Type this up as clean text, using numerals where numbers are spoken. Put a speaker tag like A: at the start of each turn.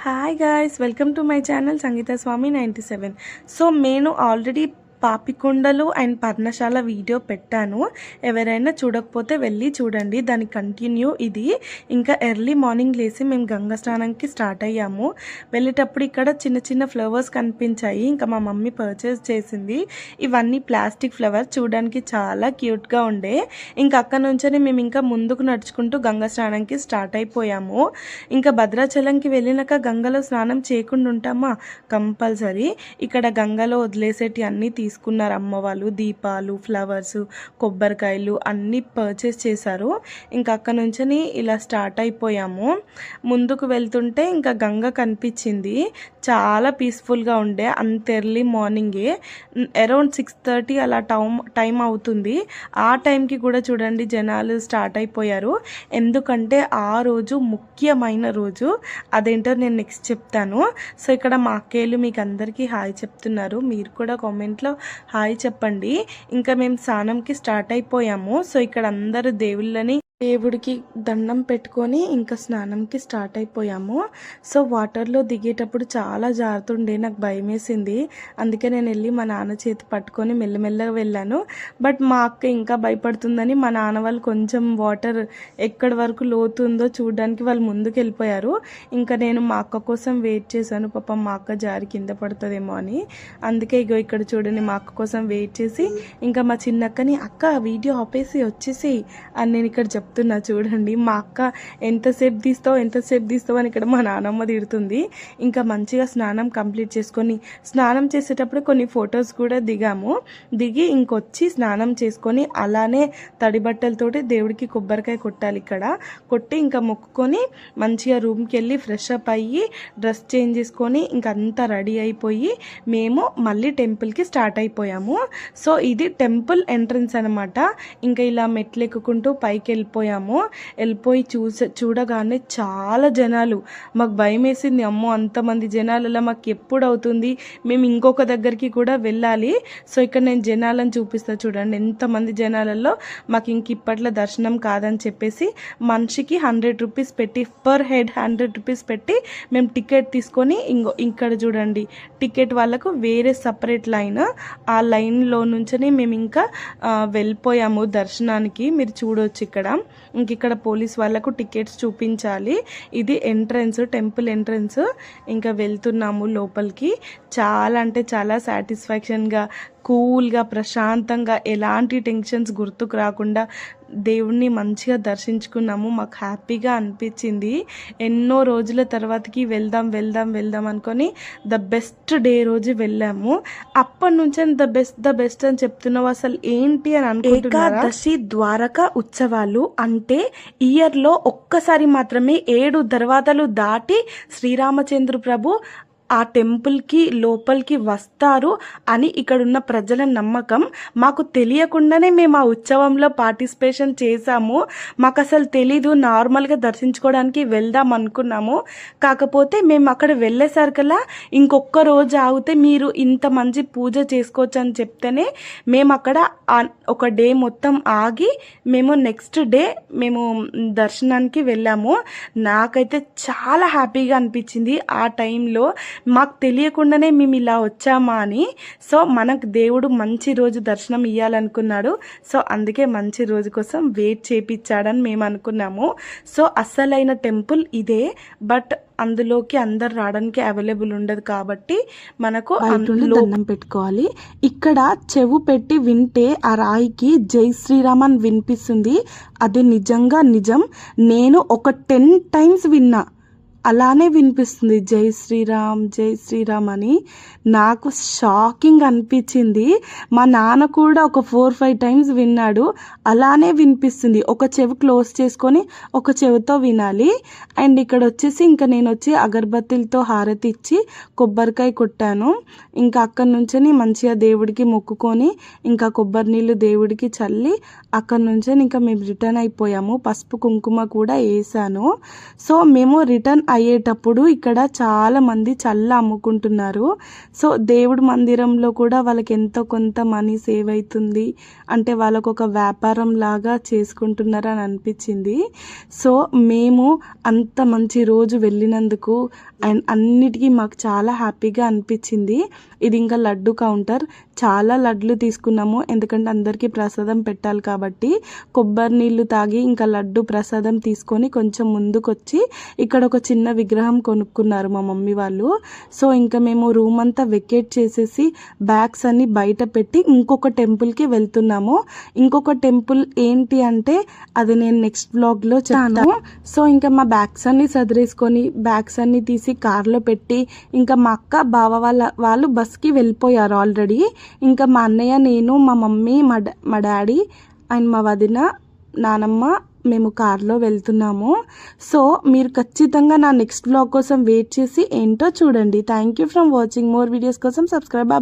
A: Hi guys, welcome to my channel Sangeetha Swamy 97. So నేను already Papikondalu and Parnasala video పెట్టాను. ఎవరైనా చూడకపోతే వెళ్ళి చూడండి. దాని కంటిన్యూ ఇది. ఇంకా ఎర్లీ మార్నింగ్ లేసి మేము గంగా స్నానంకి స్టార్ట్ అయ్యాము. వెళ్ళేటప్పుడు ఇక్కడ చిన్న చిన్న ఫ్లవర్స్ కనిపించాయి. ఇంకా మా మమ్మీ పర్చేస్ చేసింది. ఇవన్నీ ప్లాస్టిక్ ఫ్లవర్స్, చూడడానికి చాలా క్యూట్గా ఉండే. ఇంకా అక్కడ నుంచి మేము ఇంకా ముందుకు నడుచుకుంటూ గంగా స్నానంకి స్టార్ట్ అయిపోయాము. ఇంకా భద్రాచలంకి వెళ్ళినాక గంగలో స్నానం చేయకుండా ఉంటామా? కంపల్సరీ. ఇక్కడ గంగలో వదిలేసేటి అన్నీ తీసుకున్నారు అమ్మ వాళ్ళు. దీపాలు, ఫ్లవర్స్, కొబ్బరికాయలు అన్నీ పర్చేస్ చేశారు. ఇంకా అక్కడ నుంచి ఇలా స్టార్ట్ అయిపోయాము. ముందుకు వెళ్తుంటే ఇంకా గంగ కనిపించింది. చాలా పీస్ఫుల్గా ఉండే. అంత ఎర్లీ మార్నింగే అరౌండ్ 6:30 అలా టైం అవుతుంది. ఆ టైంకి కూడా చూడండి జనాలు స్టార్ట్ అయిపోయారు. ఎందుకంటే ఆ రోజు ముఖ్యమైన రోజు. అదేంటో నేను నెక్స్ట్ చెప్తాను. సో ఇక్కడ మా అక్కయ్యలు మీకు అందరికీ హాయ్ చెప్తున్నారు. మీరు కూడా కామెంట్లో హాయ్ చెప్పండి. ఇంకా మేము స్నానంకి స్టార్ట్ అయిపోయాము. సో ఇక్కడ అందరూ దేవుడికి దండం పెట్టుకొని ఇంకా స్నానంకి స్టార్ట్ అయిపోయాము. సో వాటర్లో దిగేటప్పుడు చాలా జారుతుండే, నాకు భయం వేసింది. అందుకే నేను వెళ్ళి మా నాన్న చేతి పట్టుకొని మెల్లమెల్లగా వెళ్ళాను. బట్ మా అక్క ఇంకా భయపడుతుందని మా నాన్న వాళ్ళు కొంచెం వాటర్ ఎక్కడి వరకు లోతుందో చూడడానికి వాళ్ళు ముందుకు వెళ్ళిపోయారు. ఇంకా నేను మా అక్క కోసం వెయిట్ చేశాను. పాపం మా అక్క జారి కింద పడుతుందేమో అని. అందుకే ఇగో ఇక్కడ చూడండి మా అక్క కోసం వెయిట్ చేసి ఇంకా మా చిన్నక్కని అక్క వీడియో ఆపేసి వచ్చేసి అని నేను ఇక్కడ చెప్తున్నా. చూడండి మా అక్క ఎంతసేపు తీస్తావు అని ఇక్కడ మా నానమ్మ తిడుతుంది. ఇంకా మంచిగా స్నానం కంప్లీట్ చేసుకొని స్నానం చేసేటప్పుడు కొన్ని ఫొటోస్ కూడా దిగి ఇంకొచ్చి స్నానం చేసుకొని అలానే తడి బట్టలతోటి దేవుడికి కొబ్బరికాయ కొట్టాలి. ఇక్కడ కొట్టి ఇంకా మొక్కుకొని మంచిగా రూమ్కి వెళ్ళి ఫ్రెష్ అప్ అయ్యి డ్రెస్ చేంజ్ చేసుకొని ఇంకా అంతా రెడీ అయిపోయి మేము మళ్ళీ టెంపుల్కి స్టార్ట్ అయిపోయాము. సో ఇది టెంపుల్ ఎంట్రన్స్ అనమాట. ఇంకా ఇలా మెట్లు ఎక్కుకుంటూ పైకి వెళ్ళిపోయి చూడగానే చాలా జనాలు. మాకు భయం వేసింది. అమ్మో అంతమంది జనాలలో మాకు ఎప్పుడు అవుతుంది, మేము ఇంకొక దగ్గరికి కూడా వెళ్ళాలి. సో ఇక్కడ నేను జనాలను చూపిస్తా చూడండి. ఎంతమంది జనాలలో మాకు ఇంక ఇప్పట్లో దర్శనం కాదని చెప్పేసి మనిషికి 100 రూపీస్ పెట్టి, పర్ హెడ్ 100 రూపీస్ పెట్టి మేము టికెట్ తీసుకొని ఇక్కడ చూడండి టికెట్ వాళ్ళకు వేరే సపరేట్ లైన్. ఆ లైన్లో నుంచి మేము ఇంకా వెళ్ళిపోయాము దర్శనానికి. మీరు చూడవచ్చు ఇక్కడ పోలీస్ వాళ్ళకు టికెట్స్ చూపించాలి. ఇది ఎంట్రన్స్, టెంపుల్ ఎంట్రన్స్. ఇంకా వెళ్తున్నాము లోపలికి. చాలా అంటే చాలా సాటిస్ఫాక్షన్గా, కూల్గా, ప్రశాంతంగా, ఎలాంటి టెన్షన్స్ గుర్తుకు రాకుండా దేవుణ్ణి మంచిగా దర్శించుకున్నాము. మాకు హ్యాపీగా అనిపించింది. ఎన్నో రోజుల తర్వాతకి వెళ్దాం అనుకొని ద బెస్ట్ డే రోజు వెళ్ళాము. అప్పటి నుంచే ద బెస్ట్ అని చెప్తున్నావు. అసలు ఏంటి అని అనుకుంటున్నారా? ఏకాదశి ద్వారకా ఉత్సవాలు అంటే ఇయర్లో ఒక్కసారి మాత్రమే 7 దర్వాజాలు దాటి శ్రీరామచంద్ర ప్రభు ఆ టెంపుల్కి లోపలికి వస్తారు అని ఇక్కడున్న ప్రజల నమ్మకం. మాకు తెలియకుండానే మేము ఆ ఉత్సవంలో పార్టిసిపేషన్ చేశాము. మాకు అసలు తెలీదు. నార్మల్గా దర్శించుకోవడానికి వెళ్దాం అనుకున్నాము. కాకపోతే మేము అక్కడ వెళ్ళేసరికల్లా ఇంకొక రోజు ఆగితే మీరు ఇంత మంచి పూజ చేసుకోవచ్చు అని చెప్తేనే మేము అక్కడ ఒక డే మొత్తం ఆగి మేము నెక్స్ట్ డే మేము దర్శనానికి వెళ్ళాము. నాకైతే చాలా హ్యాపీగా అనిపించింది ఆ టైంలో. మాకు తెలియకుండానే మేము ఇలా వచ్చామా అని. సో మనకు దేవుడు మంచి రోజు దర్శనం ఇవ్వాలనుకున్నాడు. సో అందుకే మంచి రోజు కోసం వెయిట్ చేయించాడని మేము అనుకున్నాము. సో అస్సలైన టెంపుల్ ఇదే. బట్ అందులోకి అందరు రావడానికి అవైలబుల్ ఉండదు కాబట్టి మనకు దండం పెట్టుకోవాలి. ఇక్కడ చెవు పెట్టి వింటే ఆ రాయికి జై శ్రీరామ్ అని వినిపిస్తుంది. అది నిజంగా నిజం. నేను ఒక 10 times విన్నా. అలానే వినిపిస్తుంది జై శ్రీరామ్ అని. నాకు షాకింగ్ అనిపించింది. మా నాన్న కూడా ఒక 4-5 times విన్నాడు. అలానే వినిపిస్తుంది. ఒక చెవి క్లోజ్ చేసుకొని ఒక చెవితో వినాలి. అండ్ ఇక్కడ వచ్చేసి ఇంకా నేను వచ్చి అగరబత్తిలతో హారతి ఇచ్చి కొబ్బరికాయ కొట్టాను. ఇంకా అక్కడి నుంచి మంచిగా దేవుడికి మొక్కుకొని ఇంకా కొబ్బరి నీళ్ళు దేవుడికి చల్లి అక్కడి నుంచి ఇంకా మేము రిటర్న్ అయిపోయాము. పసుపు కుంకుమ కూడా వేసాను. సో మేము రిటర్న్ అయ్యేటప్పుడు ఇక్కడ చాలా మంది చల్ల అమ్ముకుంటున్నారు. సో దేవుడి మందిరంలో కూడా వాళ్ళకి ఎంతో కొంత మనీ సేవ్ అవుతుంది, అంటే వాళ్ళకు ఒక వ్యాపారం లాగా చేసుకుంటున్నారు అని అనిపించింది. సో మేము అంత మంచి రోజు వెళ్ళినందుకు అండ్ అన్నిటికీ మాకు చాలా హ్యాపీగా అనిపించింది. ఇది ఇంకా లడ్డు కౌంటర్, చాలా లడ్లు తీసుకున్నాము ఎందుకంటే అందరికీ ప్రసాదం పెట్టాలి కాబట్టి. కొబ్బరి నీళ్ళు తాగి ఇంకా లడ్డు ప్రసాదం తీసుకొని కొంచెం ముందుకొచ్చి ఇక్కడ ఒక చిన్న విగ్రహం కొనుక్కున్నారు మా మమ్మీ వాళ్ళు. సో ఇంకా మేము రూమ్ అంతా వెకేట్ చేసేసి బ్యాగ్స్ అన్ని బయట పెట్టి ఇంకొక టెంపుల్కి వెళ్తున్నాము. ఇంకొక టెంపుల్ ఏంటి అంటే అది నేను నెక్స్ట్ వ్లాగ్లో చెప్తాను. సో ఇంకా మా బ్యాగ్స్ అన్ని సదిరేసుకొని బ్యాగ్స్ అన్ని తీసి కార్లో పెట్టి ఇంకా మా అక్క బావ వాళ్ళు బస్కి వెళ్ళిపోయారు ఆల్రెడీ. ఇంకా మా అన్నయ్య, నేను, మా మమ్మీ, మా డాడీ అండ్ మా వదిన, నానమ్మ మేము కార్లో వెళ్తున్నాము. సో మీరు ఖచ్చితంగా నా నెక్స్ట్ వ్లాగ్ కోసం వెయిట్ చేసి ఏంటో చూడండి. Thank you for watching. More videos కోసం సబ్స్క్రైబ్.